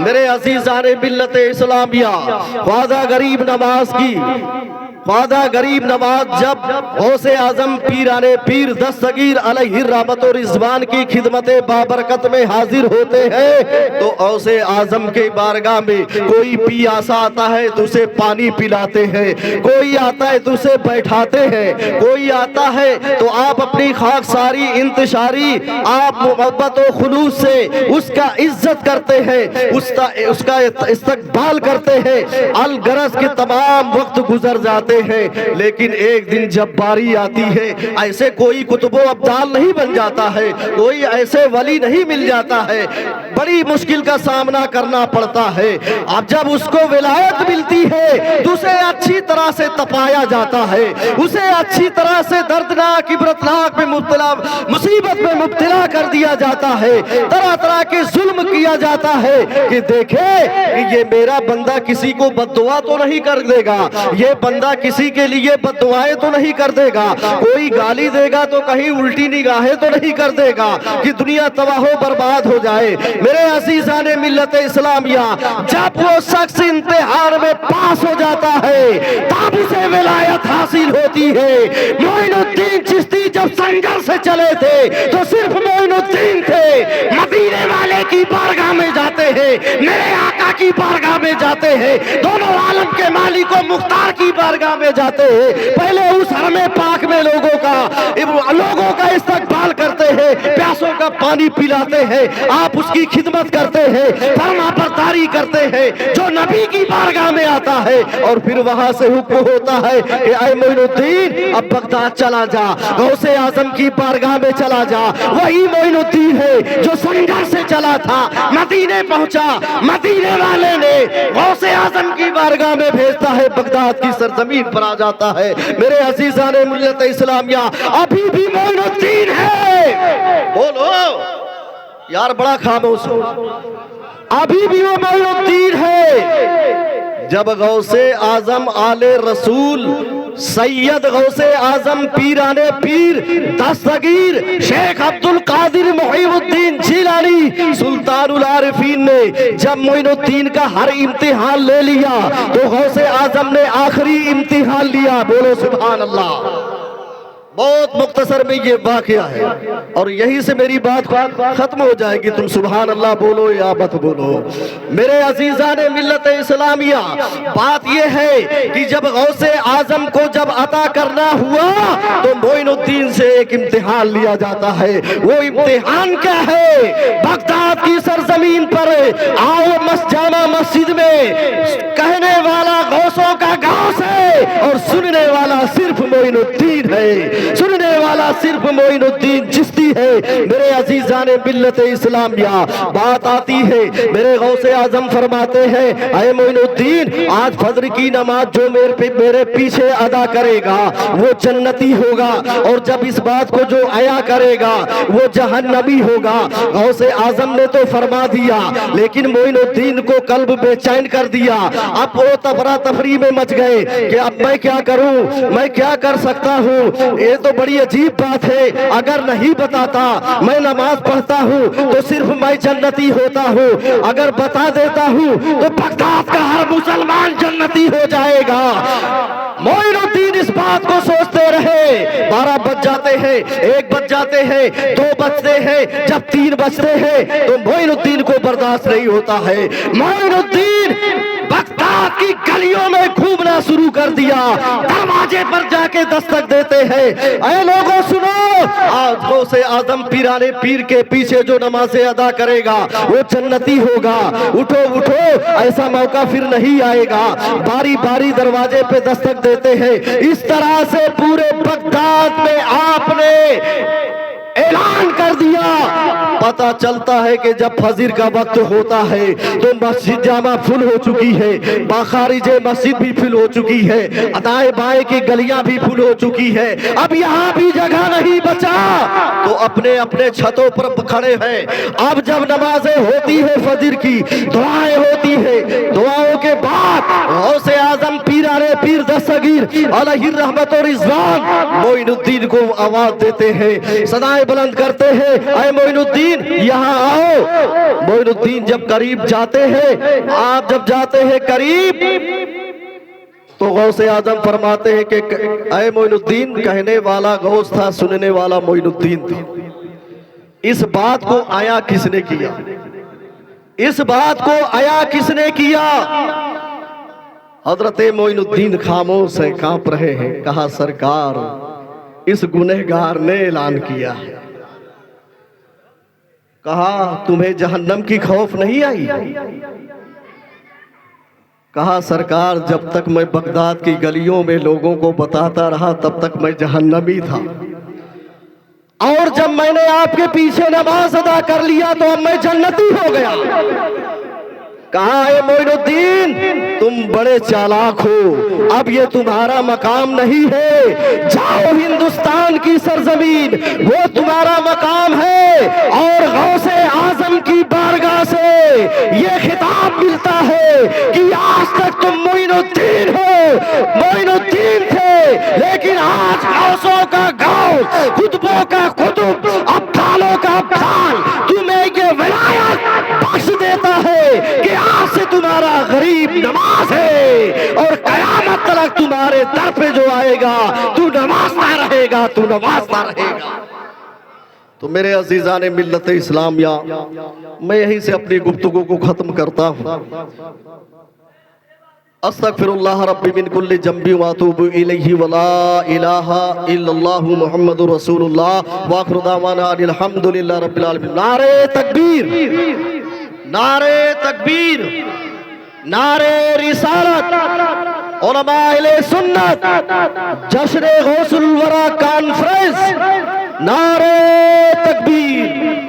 میرے عزیزان ملت اسلامیہ، خواجہ غریب نواز کی خواجہ غریب نواز جب غوث اعظم پیران پیر دستگیر علیہ الرحمت و رضوان کی خدمت بابرکت میں حاضر ہوتے ہیں تو غوث اعظم کے بارگاہ میں کوئی پیاسا آتا ہے تو اسے پانی پلاتے ہیں، کوئی آتا ہے تو اسے بیٹھاتے ہیں، کوئی آتا ہے تو آپ اپنی خاکساری انتشاری آپ محبت و خلوص سے اس کا عزت کرتے ہیں، اس کا استقبال کرتے ہیں، الغرض کے تمام وقت گزر جاتے ہیں، لیکن ایک دن جب باری آتی ہے ایسے کوئی کتب و ابدال نہیں بن جاتا ہے، کوئی ایسے ولی نہیں مل جاتا ہے، بڑی مشکل کا سامنا کرنا پڑتا ہے۔ اب جب اس کو ولایت ملتی ہے تو اسے اچھی طرح سے تپایا جاتا ہے، اسے اچھی طرح سے دردناک عبرتناک میں مبتلا مصیبت میں مبتلا کر دیا جاتا ہے، طرح طرح کے ظلم کیا جاتا ہے کہ دیکھے یہ میرا بندہ کسی کو بد دعا تو نہیں کر دے گا، یہ بندہ کسی کے لیے بد دعائیں تو نہیں کر دے گا، کوئی گالی دے گا تو کہیں الٹی نگاہیں تو نہیں کر دے گا کہ دنیا تباہ و برباد ہو جائے۔ میرے عزیزان ملت اسلامیہ، جب وہ شخص امتحان میں پاس ہو جاتا ہے تب اسے ولایت حاصل ہوتی ہے۔ معین الدین چشتی جب سنگر سے چلے تھے تو صرف معین الدین تھے، مدینے والے کی بارگاہ میں جاتے ہیں، میرے آقا کی بارگاہ میں جاتے ہیں، دونوں عالم کے مالک و مختار کی بارگاہ میں جاتے ہیں، پہلے اس حرم پاک میں لوگوں کا استقبال کرتے ہیں، پیاسوں کا پانی پلاتے ہیں، آپ اس کی خدمت کرتے ہیں، فرما برداری کرتے ہیں جو نبی کی بارگاہ میں آتا ہے، اور پھر وہاں سے حکم ہوتا ہے کہ اے معین الدین اب بغداد چلا جا، غوث اعظم کی بارگاہ میں چلا جا۔ وہی معین الدین ہے جو سنگر سے چلا تھا، مدینے پہنچا، مدینے والے نے غوث اعظم کی بارگاہ میں بھیجتا ہے، بغداد کی سرزمین پر آ جاتا ہے۔ میرے عزیزان ملت اسلامیہ، ابھی بھی معین الدین ہے، بولو یار بڑا خاموش ہو، ابھی بھی وہ معین الدین ہے۔ جب غوث اعظم آل رسول سید غوث اعظم پیران پیر دستگیر شیخ عبد القادر محی الدین جیلانی سلطان العارفین نے جب معین الدین کا ہر امتحان لے لیا تو غوث اعظم نے آخری امتحان لیا۔ بولو سبحان اللہ۔ بہت مختصر میں یہ واقعہ ہے اور یہی سے میری بات ختم ہو جائے گی، تم سبحان اللہ بولو یا مت بولو۔ میرے عزیزان ملت اسلامیہ، بات یہ ہے کہ جب غوث اعظم کو جب عطا کرنا ہوا تو معین الدین سے ایک امتحان لیا جاتا ہے۔ وہ امتحان کیا ہے؟ بغداد کی سرزمین پر آؤ جامع مسجد میں کہنے والا غوثوں کا غوث ہے اور سننے والا صرف معین الدین ہے، سننے والا صرف معین الدین چشتی ہے۔ میرے عزیزان ملت اسلامیہ، بات آتی ہے میرے غوث اعظم فرماتے ہیں اے معین الدین آج فجر کی نماز جو میرے پیچھے ادا کرے گا وہ جنتی ہوگا، اور جب اس بات کو جو عیا کرے گا وہ جہنمی ہوگا۔ غوث اعظم نے تو فرما دیا لیکن معین الدین کو قلب بے چین کر دیا۔ اب وہ تفرہ تفری میں مچ گئے کہ اب میں کیا کروں، میں کیا کر سکتا ہوں؟ یہ تو بڑی عجیب بات ہے، اگر نہیں بتاتا میں نماز پڑھتا ہوں تو صرف میں جنتی ہوتا ہوں، اگر بتا دیتا ہوں تو بغداد کا ہر مسلمان جنتی ہو جائے گا۔ معین الدین اس بات کو سوچتے رہے، 12 بج جاتے ہیں، 1 بج جاتے ہیں، 2 بجتے ہیں، جب 3 بجتے ہیں تو معین الدین کو برداشت نہیں ہوتا ہے۔ معین الدین بغداد کی گلیوں میں گھومنا شروع کر دیا، دروازے پر جا کے دستک دیتے ہیں اے لوگوں سنو، آج غوث اعظم پیران پیر کے پیچھے جو نمازیں ادا کرے گا وہ جنتی ہوگا، اٹھو اٹھو، ایسا موقع پھر نہیں آئے گا۔ باری باری دروازے پہ دستک دیتے ہیں۔ اس طرح سے پورے بغداد میں آپ نے اعلان کر دیا۔ پتا چلتا ہے کہ جب فجر کا وقت ہوتا ہے تو مسجد جامع فل ہو چکی ہے، باخارج مسجد بھی فل ہو چکی ہے، دائیں بائیں کی گلیاں بھی فل ہو چکی ہے، اب یہاں بھی جگہ نہیں بچا تو اپنے اپنے چھتوں پر کھڑے ہیں۔ اب جب نمازیں ہوتی ہے فجر کی، دعائیں ہوتی ہے، دعاؤں کے بعد غوث اعظم پیران پیر دستگیر صغیر علیہ الرحمت و رضوان معین الدین کو آواز دیتے ہیں، صدائیں بلند کرتے ہیں، اے معین الدین یہاں آؤ۔ معین الدین جب قریب جاتے ہیں، آپ جب جاتے ہیں قریب تو غوث اعظم فرماتے ہیں کہ اے معین الدین، کہنے والا غوث تھا، سننے والا معین الدین تھا۔ اس بات کو آیا کس نے کیا؟ اس بات کو آیا کس نے کیا؟ حضرت معین الدین خاموش ہیں، کانپ رہے ہیں۔ کہا سرکار اس گنہگار نے اعلان کیا ہے۔ کہا تمہیں جہنم کی خوف نہیں آئی؟ کہا سرکار جب تک میں بغداد کی گلیوں میں لوگوں کو بتاتا رہا تب تک میں جہنمی تھا، اور جب میں نے آپ کے پیچھے نماز ادا کر لیا تو اب میں جنتی ہو گیا۔ کہا اے معین الدین تم بڑے چالاک ہو، اب یہ تمہارا مقام نہیں ہے، جاؤ ہندوستان کی سرزمین وہ تمہارا مقام ہے۔ اور غوث اعظم کی بارگاہ سے یہ خطاب ملتا ہے کہ آج تک تم معین الدین ہو، معین الدین تھے، لیکن آج غوثوں کا غوث، قطبوں کا قطب، ابدالوں کا ابدال تمہیں یہ ولایت بخش دیتا ہے کہ آج سے تمہارا غریب نماز ہے، اور قیامت تک تمہارے در پہ جو آئے گا تو نمازتا رہے گا، تو نمازتا رہے گا۔ تو میرے عزیزان ملت اسلامیہ، میں یہیں سے اپنی گفتگو کو ختم کرتا ہوں۔ استغفر اللہ ربی من کل ذنب واتوب الیہ ولا الہ الا اللہ محمد رسول اللہ وآخر دعوانا ان الحمد للہ رب العالمین۔ نعرہ تکبیر، نعرہ تکبیر، نعرہ رسالت، علماء اہل سنت، جشن غوث الورا کانفرنس، نعرہ تکبیر۔